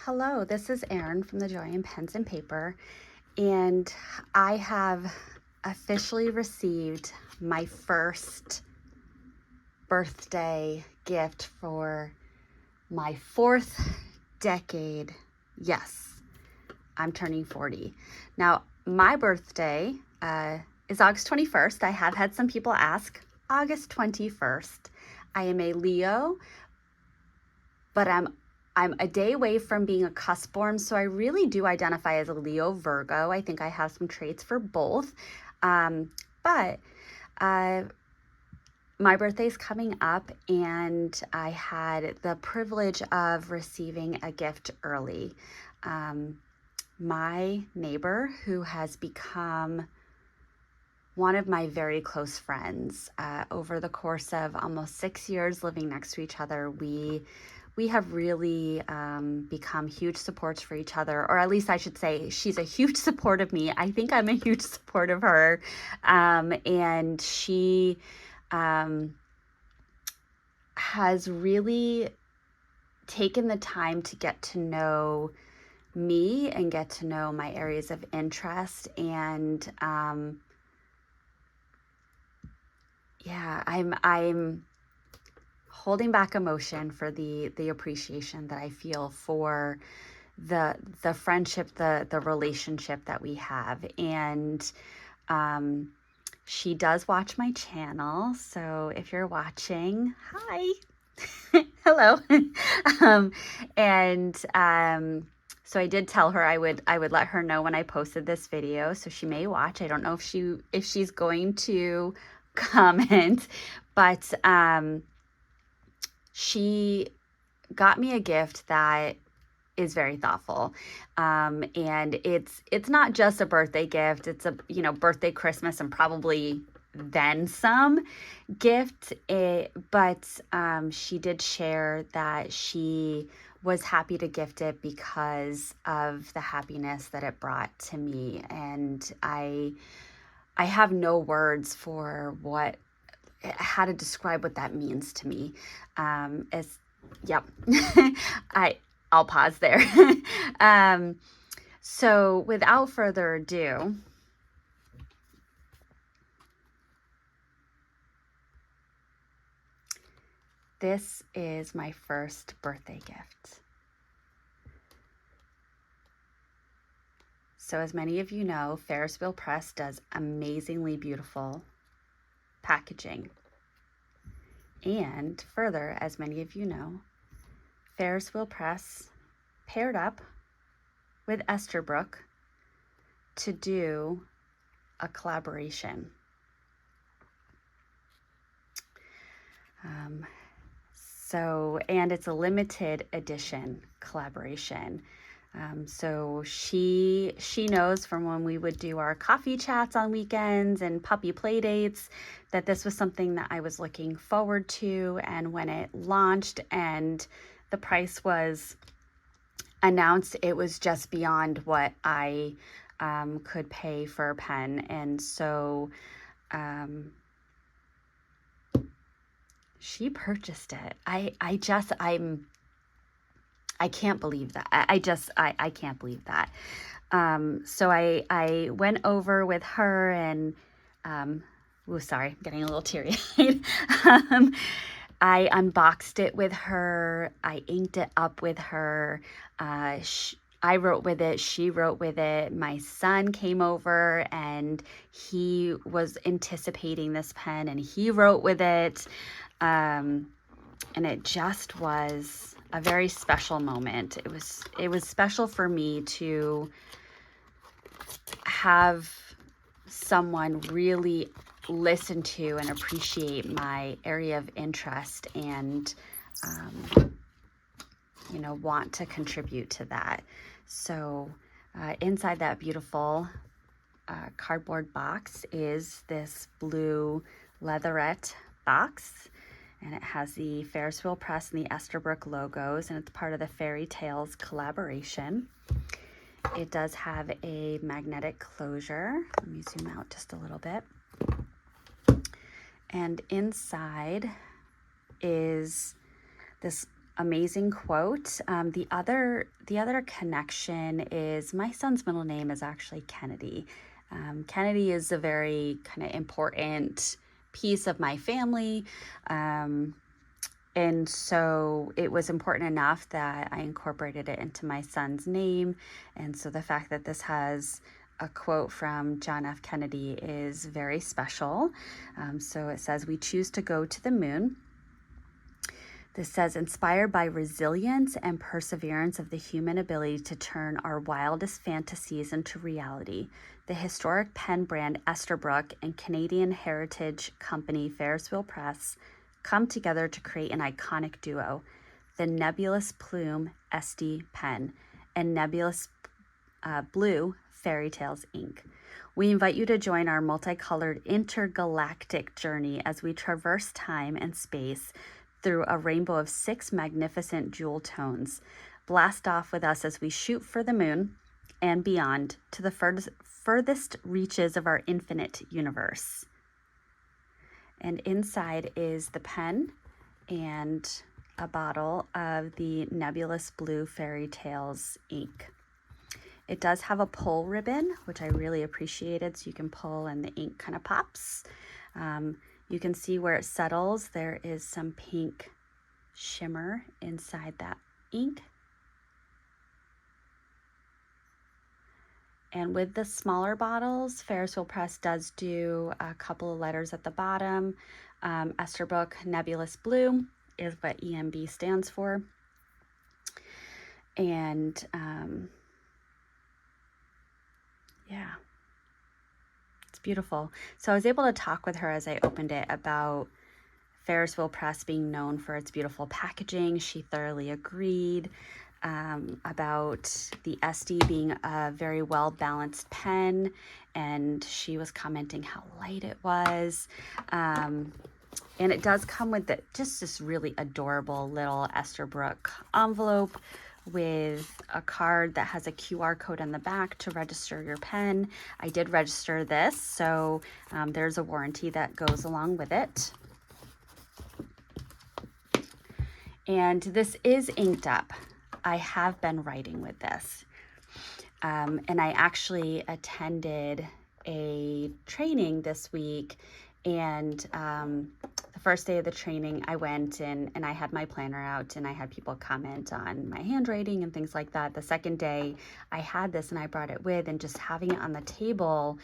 Hello, this is Erin from the Joy in Pens and Paper, and I have officially received my first birthday gift for my fourth decade. Yes, I'm turning 40. Now, my birthday is August 21st. I have had some people ask, August 21st. I am a Leo, but I'm a day away from being a cuspborn, so I really do identify as a Leo Virgo. I think I have some traits for both. But my birthday's coming up, and I had the privilege of receiving a gift early. My neighbor, who has become one of my very close friends, over the course of almost 6 years living next to each other, we have really become huge supports for each other, or at least I should say she's a huge support of me. I think I'm a huge support of her. And she has really taken the time to get to know me and get to know my areas of interest. And I'm holding back emotion for the appreciation that I feel for the friendship, the relationship that we have. And she does watch my channel, so if you're watching, hi. Hello. So I did tell her I would let her know when I posted this video, so she may watch. I don't know if she's going to comment, but she got me a gift that is very thoughtful. And it's not just a birthday gift. It's a, birthday, Christmas, and probably then some gift. But she did share that she was happy to gift it because of the happiness that it brought to me. And I have no words for how to describe what that means to me. Yep. I'll pause there. So without further ado, this is my first birthday gift. So as many of you know, Ferris Wheel Press does amazingly beautiful packaging. And further, as many of you know, Ferris Wheel Press paired up with Esterbrook to do a collaboration. And it's a limited edition collaboration. So she knows from when we would do our coffee chats on weekends and puppy play dates that this was something that I was looking forward to. And when it launched and the price was announced, it was just beyond what I could pay for a pen. And so she purchased it. I can't believe that. I can't believe that. So I went over with her and, sorry, I'm getting a little teary-eyed. I unboxed it with her. I inked it up with her. I wrote with it. She wrote with it. My son came over and he was anticipating this pen and he wrote with it. And it just was a very special moment. It was special for me to have someone really listen to and appreciate my area of interest and, want to contribute to that. So inside that beautiful cardboard box is this blue leatherette box. And it has the Ferris Wheel Press and the Esterbrook logos, and it's part of the Fairy Tales collaboration. It does have a magnetic closure. Let me zoom out just a little bit. And inside is this amazing quote. The other connection is my son's middle name is actually Kennedy. Kennedy is a very kind of important piece of my family. And so it was important enough that I incorporated it into my son's name. And so the fact that this has a quote from John F. Kennedy is very special. So it says, "We choose to go to the moon." This says, "Inspired by resilience and perseverance of the human ability to turn our wildest fantasies into reality, the historic pen brand Esterbrook and Canadian heritage company Ferris Wheel Press come together to create an iconic duo, the Nebulous Plume SD Pen and Nebulous Blue Fairy Tales Ink. We invite you to join our multicolored intergalactic journey as we traverse time and space through a rainbow of 6 magnificent jewel tones. Blast off with us as we shoot for the moon and beyond to the furthest reaches of our infinite universe." And inside is the pen and a bottle of the Nebulous Blue Fairy Tales ink. It does have a pull ribbon, which I really appreciated, so you can pull and the ink kind of pops. You can see where it settles. There is some pink shimmer inside that ink. And with the smaller bottles, Ferris Wheel Press does do a couple of letters at the bottom. Esterbrook Nebulous Blue is what EMB stands for. And yeah, it's beautiful. So I was able to talk with her as I opened it about Ferris Wheel Press being known for its beautiful packaging. She thoroughly agreed. About the SD being a very well-balanced pen, and she was commenting how light it was. And it does come with just this really adorable little Esterbrook envelope with a card that has a QR code on the back to register your pen. I did register this, so there's a warranty that goes along with it. And this is inked up. I have been writing with this. And I actually attended a training this week, and the first day of the training I went and I had my planner out and I had people comment on my handwriting and things like that. The second day I had this and I brought it with, and just having it on the table,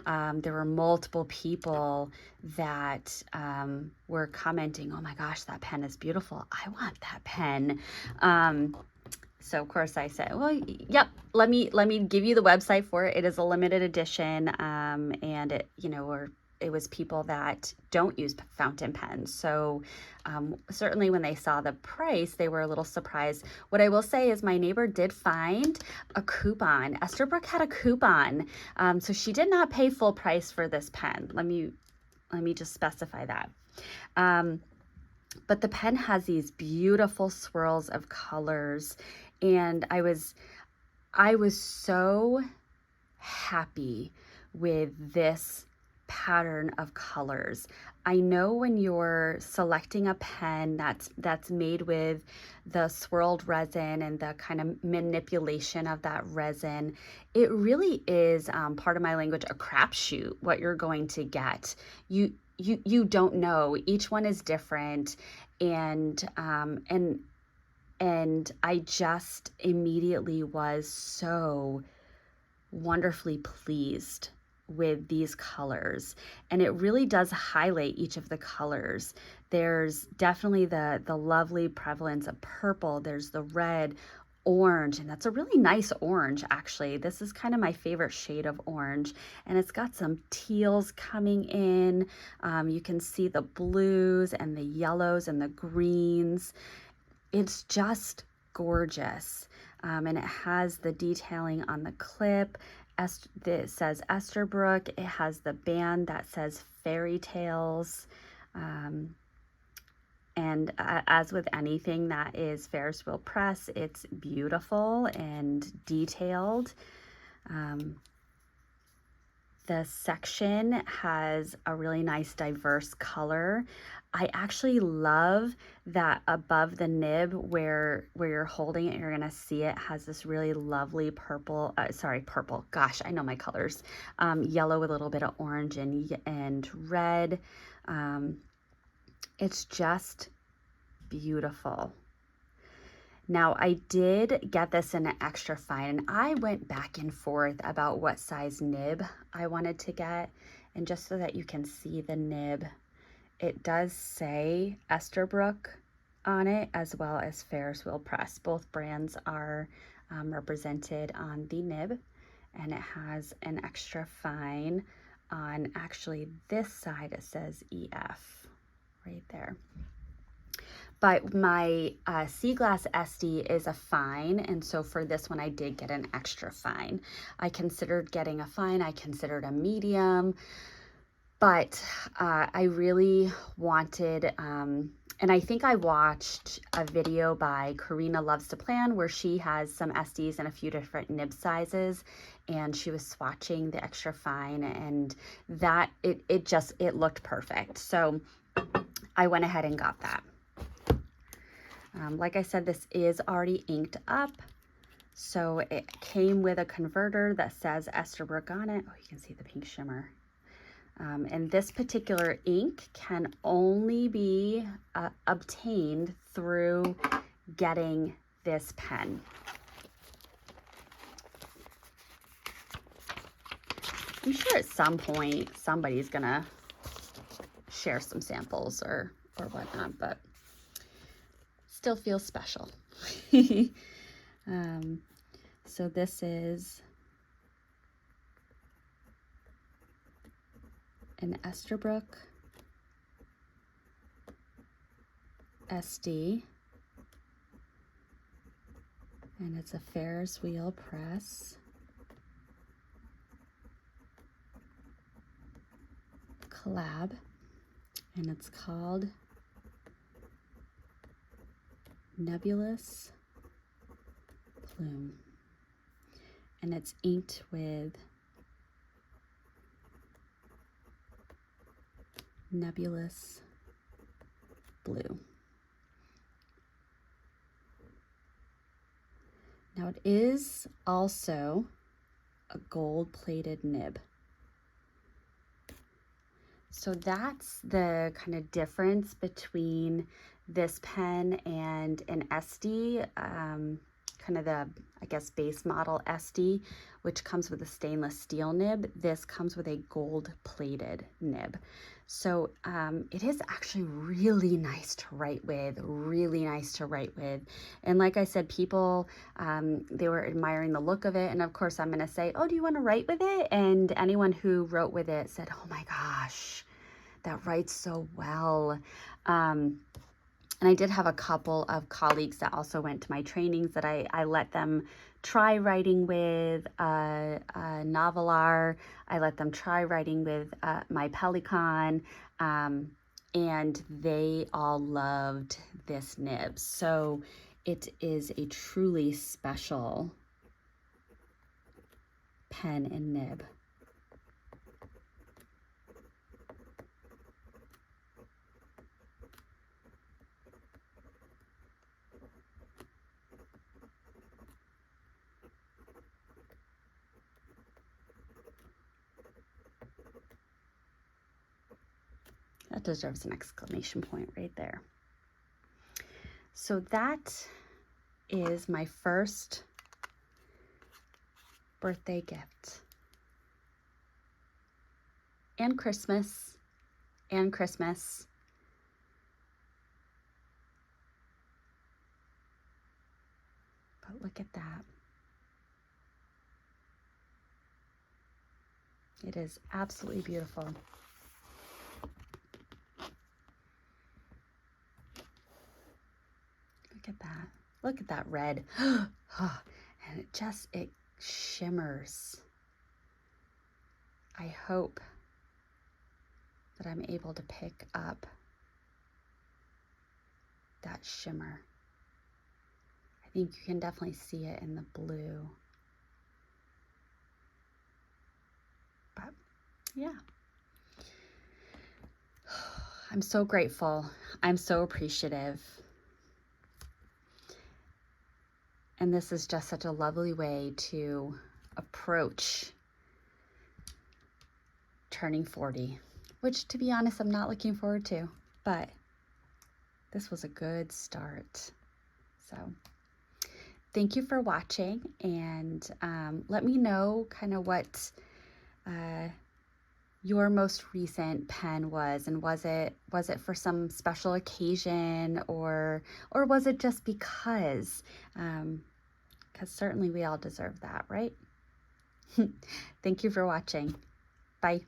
there were multiple people that were commenting, "Oh my gosh, that pen is beautiful. I want that pen." So of course I said, "Well, yep, let me give you the website for it. It is a limited edition." And it was people that don't use fountain pens. So certainly when they saw the price, they were a little surprised. What I will say is my neighbor did find a coupon. Esterbrook had a coupon. So she did not pay full price for this pen. Let me just specify that. But the pen has these beautiful swirls of colors, and I was so happy with this pattern of colors. I know when you're selecting a pen that's made with the swirled resin and the kind of manipulation of that resin, it really is part of my language, a crapshoot what you're going to get. You don't know. Each one is different, and I just immediately was so wonderfully pleased with these colors, and it really does highlight each of the colors. There's definitely the lovely prevalence of purple. There's the red, orange, and that's a really nice orange actually. This is kind of my favorite shade of orange, and it's got some teals coming in. You can see the blues and the yellows and the greens. It's just gorgeous. And it has the detailing on the clip. It says Esterbrook. It has the band that says Fairy Tales. And as with anything that is Ferris Wheel Press, it's beautiful and detailed. the section has a really nice diverse color. I actually love that above the nib where you're holding it, you're gonna see it has this really lovely purple, purple, gosh, I know my colors, yellow with a little bit of orange and red. It's just beautiful. Now, I did get this in an extra fine, and I went back and forth about what size nib I wanted to get. And just so that you can see the nib, it does say Esterbrook on it, as well as Ferris Wheel Press. Both brands are represented on the nib, and it has an extra fine on actually this side. It says EF right there. But my Sea Glass SD is a fine, and so for this one I did get an extra fine. I considered getting a fine, I considered a medium, but I really wanted, and I think I watched a video by Karina Loves to Plan where she has some SDs in a few different nib sizes, and she was swatching the extra fine, and that, it looked perfect. So I went ahead and got that. Like I said, this is already inked up. So it came with a converter that says Esterbrook on it. Oh, you can see the pink shimmer. And this particular ink can only be obtained through getting this pen. I'm sure at some point somebody's gonna share some samples or whatnot, but still feels special. So this is an Esterbrook SD, and it's a Ferris Wheel Press collab, and it's called Nebulous Plume, and it's inked with Nebulous Blue. Now it is also a gold-plated nib. So that's the kind of difference between this pen and an SD, kind of the, I guess, base model SD, which comes with a stainless steel nib. This comes with a gold-plated nib. So it is actually really nice to write with, really nice to write with. And like I said, people, they were admiring the look of it. And of course, I'm going to say, oh, do you want to write with it? And anyone who wrote with it said, oh my gosh, that writes so well. And I did have a couple of colleagues that also went to my trainings that I let them try writing with Novelar. I let them try writing with my Pelikan, and they all loved this nib. So it is a truly special pen and nib. That deserves an exclamation point right there. So that is my first birthday gift. And Christmas. And Christmas. But look at that. It is absolutely beautiful. Look at that. Look at that red. And it shimmers. I hope that I'm able to pick up that shimmer. I think you can definitely see it in the blue. But Yeah. I'm so grateful. I'm so appreciative. And this is just such a lovely way to approach turning 40, which, to be honest, I'm not looking forward to, but this was a good start. So thank you for watching, and let me know kind of what your most recent pen was, and was it for some special occasion, or was it just because certainly we all deserve that, right? Thank you for watching. Bye.